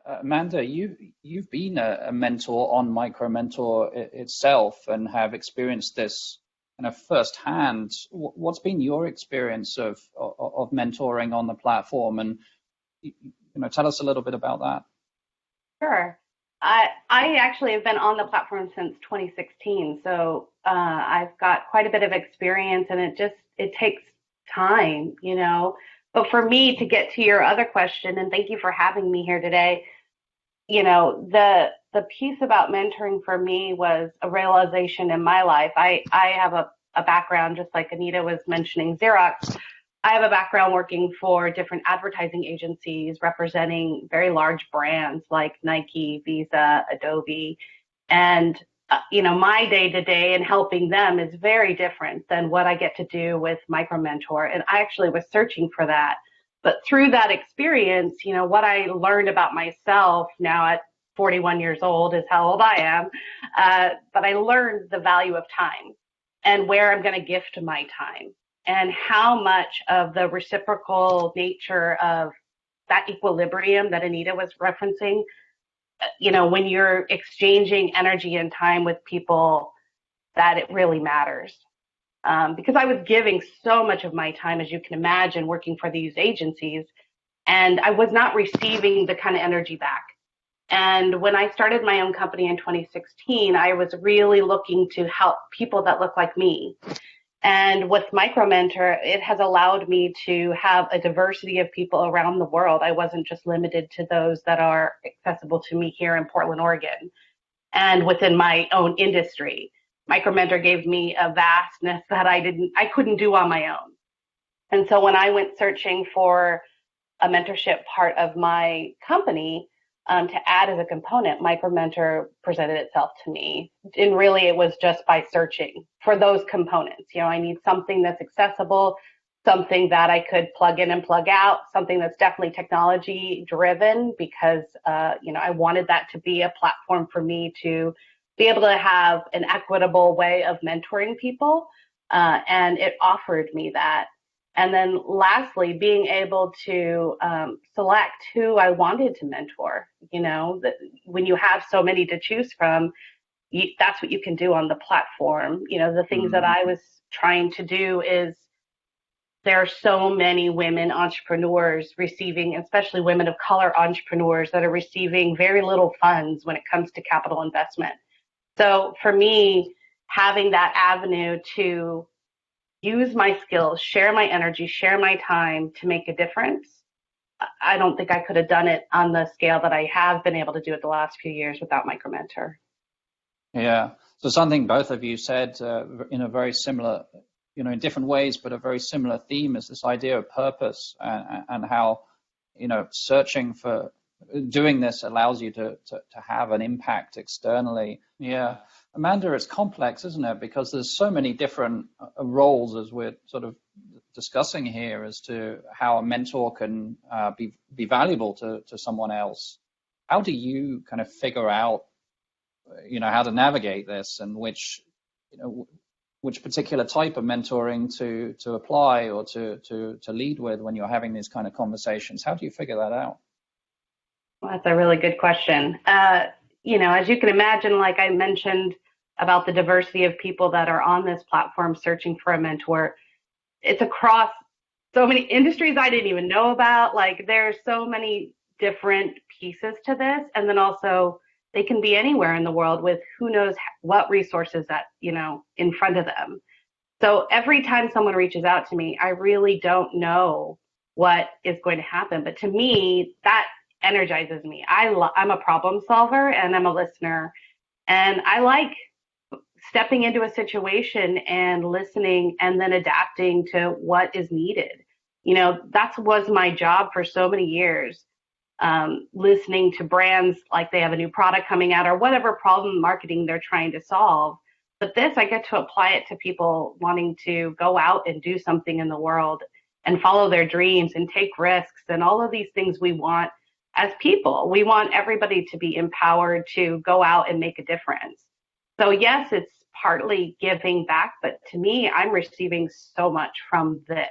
Amanda, you've been a mentor on MicroMentor itself and have experienced this kind of firsthand. What's been your experience of mentoring on the platform, and tell us a little bit about that. Sure. I actually have been on the platform since 2016, so I've got quite a bit of experience, and it takes time, But for me, to get to your other question, and thank you for having me here today, the piece about mentoring for me was a realization in my life. I have a background, just like Anita was mentioning Xerox. I have a background working for different advertising agencies representing very large brands like Nike, Visa, Adobe. And, my day-to-day and helping them is very different than what I get to do with MicroMentor. And I actually was searching for that. But through that experience, what I learned about myself now at 41 years old is how old I am. But I learned the value of time and where I'm going to gift my time, and how much of the reciprocal nature of that equilibrium that Anita was referencing, when you're exchanging energy and time with people, that it really matters. Because I was giving so much of my time, as you can imagine, working for these agencies, and I was not receiving the kind of energy back. And when I started my own company in 2016, I was really looking to help people that look like me. And with MicroMentor, it has allowed me to have a diversity of people around the world. I wasn't just limited to those that are accessible to me here in Portland, Oregon, and within my own industry. MicroMentor gave me a vastness that I couldn't do on my own. And so when I went searching for a mentorship part of my company, to add as a component, MicroMentor presented itself to me. And really, it was just by searching for those components. I need something that's accessible, something that I could plug in and plug out, something that's definitely technology driven, because, I wanted that to be a platform for me to be able to have an equitable way of mentoring people. And it offered me that. And then lastly, being able to select who I wanted to mentor. When you have so many to choose from, that's what you can do on the platform. The things that I was trying to do is, there are so many women entrepreneurs receiving, especially women of color entrepreneurs, that are receiving very little funds when it comes to capital investment. So for me, having that avenue to use my skills, share my energy, share my time to make a difference, I don't think I could have done it on the scale that I have been able to do it the last few years without MicroMentor. Yeah. So something both of you said in a very similar, in different ways, but a very similar theme, is this idea of purpose, and how, searching for doing this allows you to have an impact externally. Yeah. Amanda, it's complex, isn't it? Because there's so many different roles, as we're sort of discussing here, as to how a mentor can be valuable to someone else. How do you kind of figure out, how to navigate this, and which particular type of mentoring to apply or to lead with when you're having these kind of conversations? How do you figure that out? Well, that's a really good question. As you can imagine, like I mentioned about the diversity of people that are on this platform searching for a mentor, it's across so many industries I didn't even know about. Like, there's so many different pieces to this. And then also, they can be anywhere in the world with who knows what resources that, in front of them. So every time someone reaches out to me, I really don't know what is going to happen. But to me, that energizes me. I'm a problem solver, and I'm a listener, and I like stepping into a situation and listening and then adapting to what is needed. That was my job for so many years, listening to brands like they have a new product coming out or whatever problem marketing they're trying to solve. But this, I get to apply it to people wanting to go out and do something in the world and follow their dreams and take risks and all of these things we want as people. We want everybody to be empowered to go out and make a difference. So yes, it's partly giving back, but to me, I'm receiving so much from this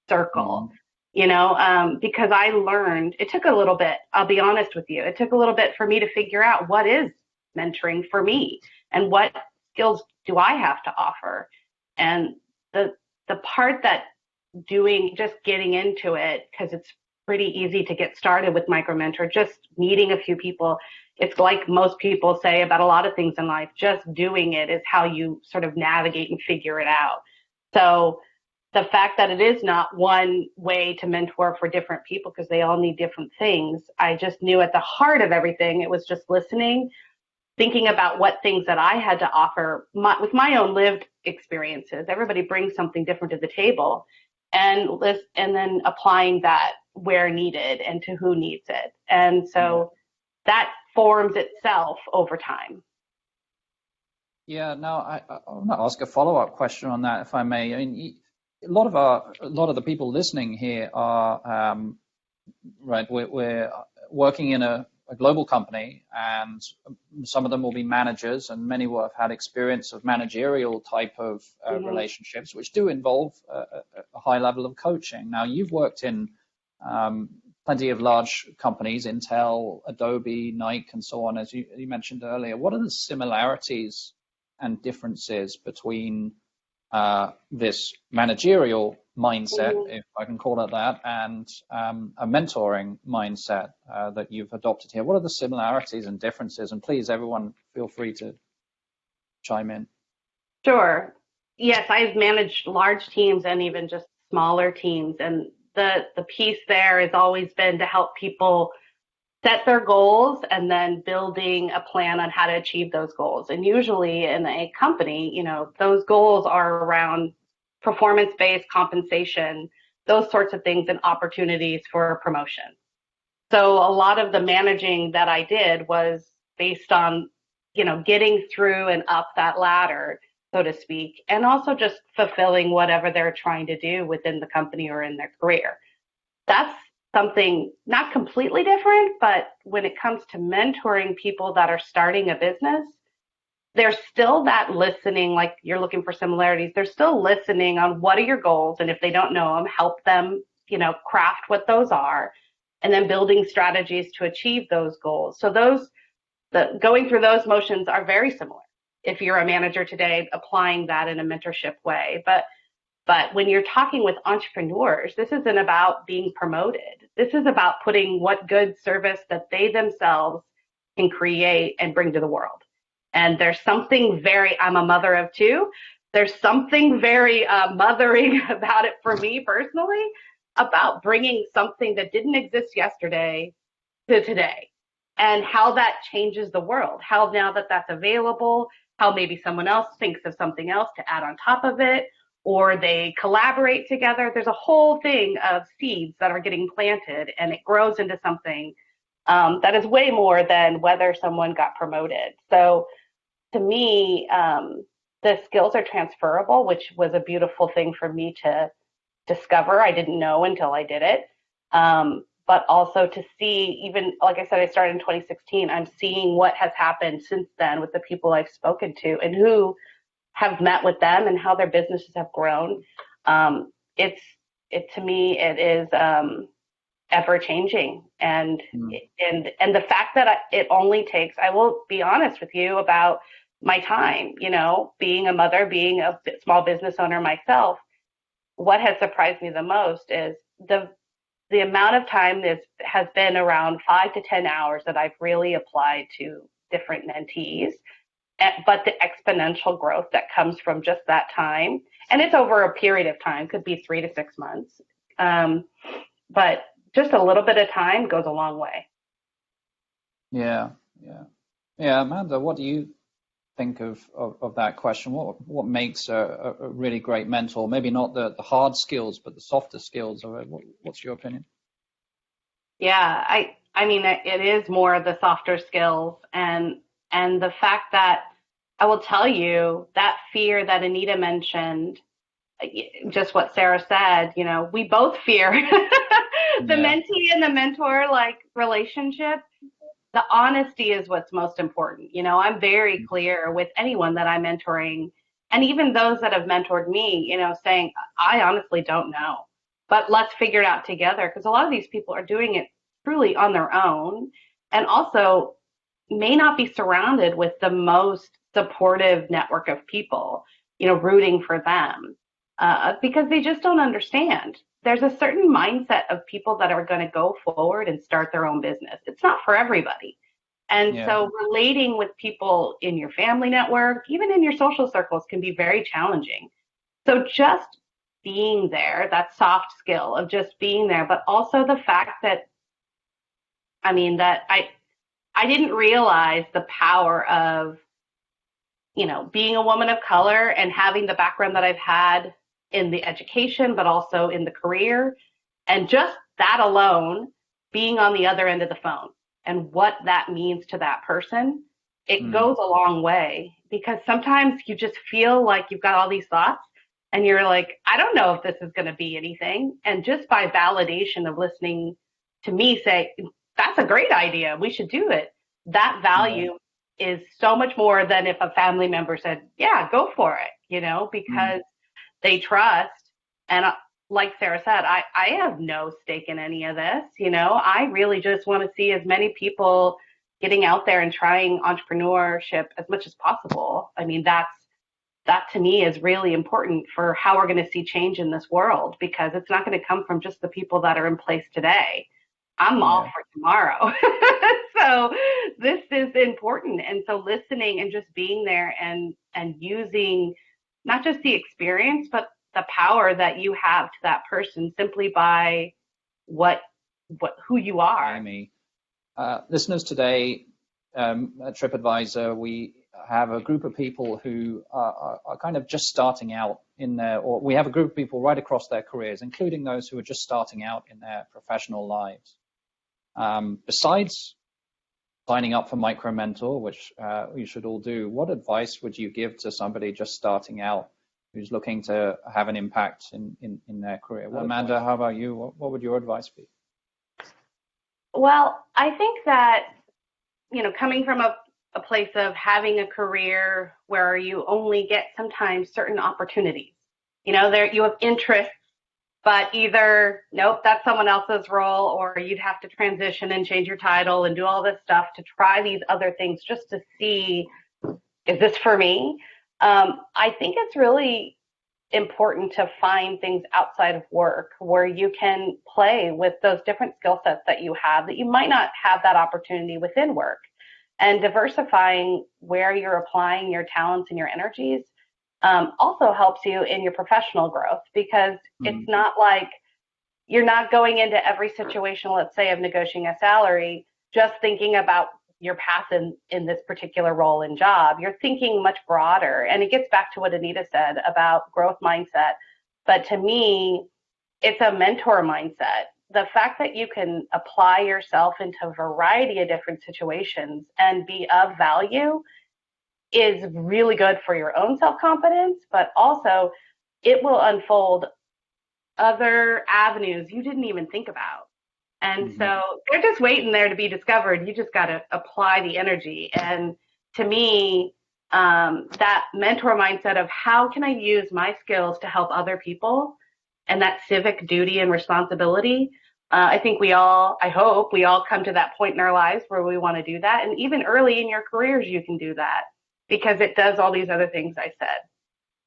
circle. because I learned, it took a little bit, I'll be honest with you, it took a little bit for me to figure out what is mentoring for me and what skills do I have to offer. And the part that just getting into it, because it's pretty easy to get started with MicroMentor, just meeting a few people. It's like most people say about a lot of things in life, just doing it is how you sort of navigate and figure it out. So the fact that it is not one way to mentor for different people because they all need different things, I just knew at the heart of everything, it was just listening, thinking about what things that I had to offer with my own lived experiences. Everybody brings something different to the table, and then applying that where needed and to who needs it. And so that forms itself over time. Yeah, now I want to ask a follow-up question on that, if I may. I mean, a lot of the people listening here are right. We're working in a global company, and some of them will be managers, and many will have had experience of managerial type of relationships, which do involve a high level of coaching. Now, you've worked in plenty of large companies, Intel, Adobe, Nike, and so on, as you mentioned earlier. What are the similarities and differences between this managerial mindset, if I can call it that, and a mentoring mindset that you've adopted here? What are the similarities and differences? And please, everyone, feel free to chime in. Sure. Yes, I've managed large teams and even just smaller teams. And the piece there has always been to help people set their goals and then building a plan on how to achieve those goals. And usually in a company, those goals are around performance-based compensation, those sorts of things, and opportunities for promotion. So a lot of the managing that I did was based on, getting through and up that ladder, so to speak, and also just fulfilling whatever they're trying to do within the company or in their career. That's something not completely different, but when it comes to mentoring people that are starting a business, there's still that listening, like you're looking for similarities. They're still listening on what are your goals, and if they don't know them, help them, craft what those are, and then building strategies to achieve those goals. So going through those motions are very similar. If you're a manager today, applying that in a mentorship way, but when you're talking with entrepreneurs, this isn't about being promoted. This is about putting what good service that they themselves can create and bring to the world. And there's something I'm a mother of two. There's something very mothering about it for me personally, about bringing something that didn't exist yesterday to today, and how that changes the world, how now that that's available, how maybe someone else thinks of something else to add on top of it, or they collaborate together. There's a whole thing of seeds that are getting planted, and it grows into something that is way more than whether someone got promoted. So to me, the skills are transferable, which was a beautiful thing for me to discover. I didn't know until I did it. But also to see, even like I said, I started in 2016. I'm seeing what has happened since then with the people I've spoken to and who have met with them and how their businesses have grown. To me, it is ever changing, and the fact that it only takes. I will be honest with you about my time. Being a mother, being a small business owner myself, what has surprised me the most is the amount of time has been around 5 to 10 hours that I've really applied to different mentees. But the exponential growth that comes from just that time, and it's over a period of time, could be 3 to 6 months, but just a little bit of time goes a long way. Yeah. Amanda, what do you think of that question? What makes a really great mentor? Maybe not the hard skills, but the softer skills of it. What's your opinion? Yeah, I mean, it is more of the softer skills, and the fact that I will tell you that fear that Anita mentioned, just what Cera said, we both fear the mentee and the mentor relationship. The honesty is what's most important. I'm very clear with anyone that I'm mentoring, and even those that have mentored me, saying, I honestly don't know. but let's figure it out together, because a lot of these people are doing it truly on their own, and also may not be surrounded with the most supportive network of people, rooting for them, because they just don't understand. There's a certain mindset of people that are going to go forward and start their own business. It's not for everybody. And so relating with people in your family network, even in your social circles, can be very challenging. So just being there, that soft skill of just being there, but also the fact that, that I didn't realize the power of, being a woman of color and having the background that I've had in the education, but also in the career, and just that alone, being on the other end of the phone and what that means to that person, it goes a long way, because sometimes you just feel like you've got all these thoughts and you're like, I don't know if this is going to be anything. And just by validation of listening to me say, that's a great idea, we should do it, that value is so much more than if a family member said, yeah, go for it, because they trust. And like Cera said, I have no stake in any of this. I really just want to see as many people getting out there and trying entrepreneurship as much as possible. That to me is really important for how we're going to see change in this world, because it's not going to come from just the people that are in place today. I'm all for tomorrow. So this is important. And so listening and just being there and using not just the experience, but the power that you have to that person simply by who you are. Amy, listeners today at TripAdvisor, we have a group of people who are kind of just starting out or we have a group of people right across their careers, including those who are just starting out in their professional lives. Besides signing up for MicroMentor, which you should all do, what advice would you give to somebody just starting out who's looking to have an impact in their career? Well, Amanda, how about you? What would your advice be? Well, I think that, coming from a place of having a career where you only get sometimes certain opportunities, there you have interests, but either, nope, that's someone else's role, or you'd have to transition and change your title and do all this stuff to try these other things just to see, is this for me? I think it's really important to find things outside of work where you can play with those different skill sets that you have that you might not have that opportunity within work, and diversifying where you're applying your talents and your energies also helps you in your professional growth, because it's not like you're not going into every situation, let's say, of negotiating a salary, just thinking about your path in this particular role and job. You're thinking much broader. And it gets back to what Anita said about growth mindset. But to me, it's a mentor mindset. The fact that you can apply yourself into a variety of different situations and be of value is really good for your own self-confidence, but also it will unfold other avenues you didn't even think about. And so they're just waiting there to be discovered. You just got to apply the energy. And to me, that mentor mindset of how can I use my skills to help other people, and that civic duty and responsibility, I think I hope we all come to that point in our lives where we want to do that. And even early in your careers, you can do that, because it does all these other things I said.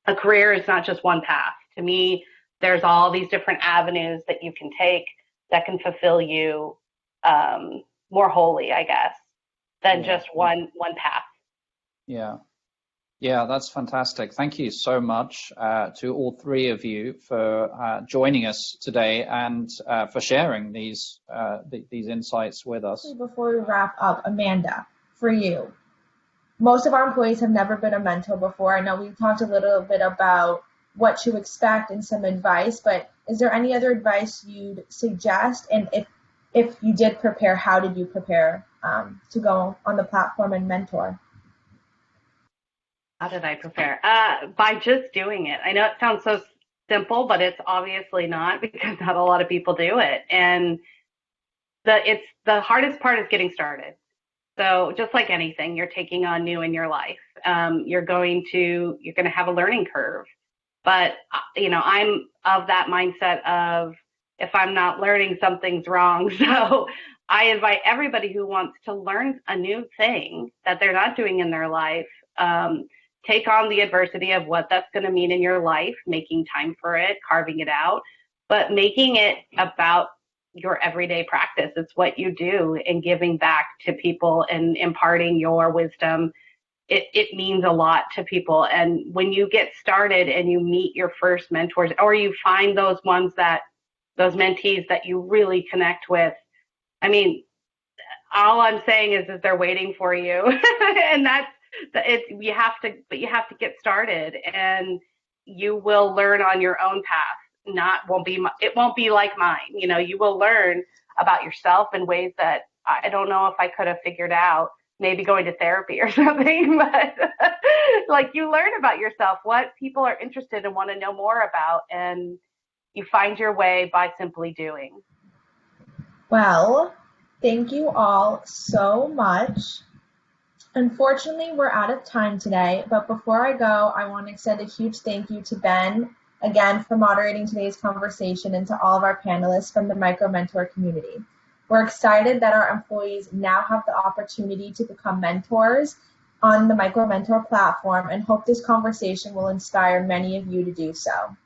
A career is not just one path. To me, there's all these different avenues that you can take that can fulfill you more wholly, I guess, than just one path. Yeah, that's fantastic. Thank you so much to all three of you for joining us today and for sharing these insights with us. Before we wrap up, Amanda, for you, most of our employees have never been a mentor before. I know we talked a little bit about what to expect and some advice, but is there any other advice you'd suggest? And if you did prepare, how did you prepare to go on the platform and mentor? How did I prepare? By just doing it. I know it sounds so simple, but it's obviously not, because not a lot of people do it. And the hardest part is getting started. So just like anything you're taking on new in your life, you're going to have a learning curve. But I'm of that mindset of if I'm not learning, something's wrong. So I invite everybody who wants to learn a new thing that they're not doing in their life, take on the adversity of what that's going to mean in your life, making time for it, carving it out, but making it about your everyday practice. It's what you do, and giving back to people and imparting your wisdom. It means a lot to people. And when you get started and you meet your first mentors, or you find those mentees that you really connect with, I mean, all I'm saying is that they're waiting for you. And that's it. You have to get started, and you will learn on your own path. It won't be like mine. You will learn about yourself in ways that I don't know if I could have figured out, maybe going to therapy or something, but like, you learn about yourself, what people are interested and want to know more about, and you find your way by simply doing. Well, thank you all so much. Unfortunately, we're out of time today, but before I go, I want to extend a huge thank you to Ben, again, for moderating today's conversation, and to all of our panelists from the MicroMentor community. We're excited that our employees now have the opportunity to become mentors on the MicroMentor platform, and hope this conversation will inspire many of you to do so.